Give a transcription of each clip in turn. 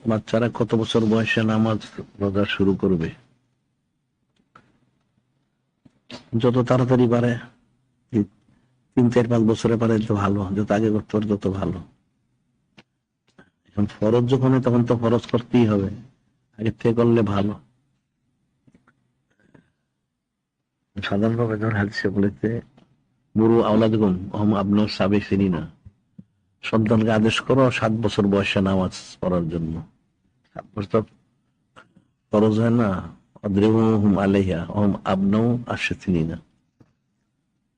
বাচ্চারা কত বছর বয়সে নামাজ রোজা শুরু করবে? যত তাড়াতাড়ি পারে, 3-4-5 বছরে পারে তো ভালো, যত আগে করতে পারে তত ভালো। এখন ফরজ যখন হয় তখন তো ফরজ করতেই হবে, আগের থেকে করলে ভালো। সাধারণভাবে যখন হাদিসে বলেছে মুরু আওলাদকুম ওহুম আবনাউ সাবঈ সিনিনা, সন্তানকে আদেশ করো 7 বছর বয়সে নামাজ পড়ার জন্য। 7 বছর ফরজ হয় না, অদ্রিবুহুম আলাইহা ওহুম আবনাউ আশ-সিনিনা।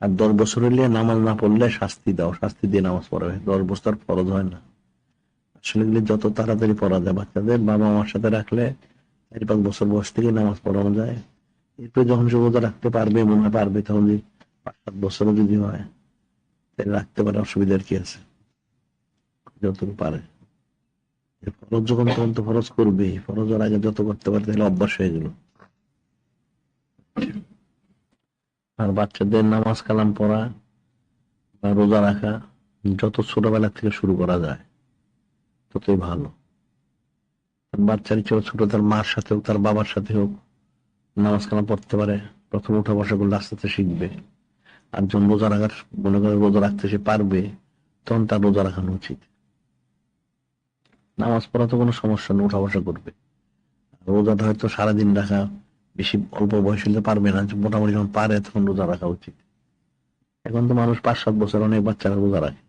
আর 10 বছর হইলে নামাজ না পড়লে শাস্তি দাও, শাস্তি দিয়ে নামাজ পড়াবে। 10 বছর ফরজ হয় না। আসলে এগুলি যত তাড়াতাড়ি পড়া যায়, বাচ্চাদের বাবা মার সাথে রাখলে 4-5 বছর বয়স থেকে নামাজ পড়ানো যায়। এরপরে যখন সে রোজা রাখতে পারবে, মনে হয় পারবে, তখন যদি 5-7 বছরও যদি হয় তাহলে রাখতে পারে, অসুবিধার কি আছে, যতটুকু পারে। ফরজ যখন তখন তো ফরজ করবে, ফরজের আগে যত করতে পারে তাহলে অভ্যাস হয়ে গেল। আর বাচ্চাদের নামাজ কালাম পড়া বা রোজা রাখা যত ছোটবেলা থেকে শুরু করা যায় ততই ভালো। বাচ্চার ইচ্ছে ছোট, তার মার সাথে হোক তার বাবার সাথে হোক নামাজ কালাম পড়তে পারে, প্রথম উঠা বসা করলে আস্তে আস্তে শিখবে। আর যখন রোজা রাখার মনে করে রোজা রাখতে সে পারবে, তখন তার রোজা রাখানো উচিত। নামাজ পড়া তো কোনো সমস্যা না, উঠা বসা করবে। রোজাটা হয়তো সারাদিন রাখা বেশি অল্প বয়স হলে পারবে না, মোটামুটি যখন পারে তখন রোজা রাখা উচিত। এখন তো মানুষ 5-7 বছর অনেক বাচ্চারা রোজা রাখে।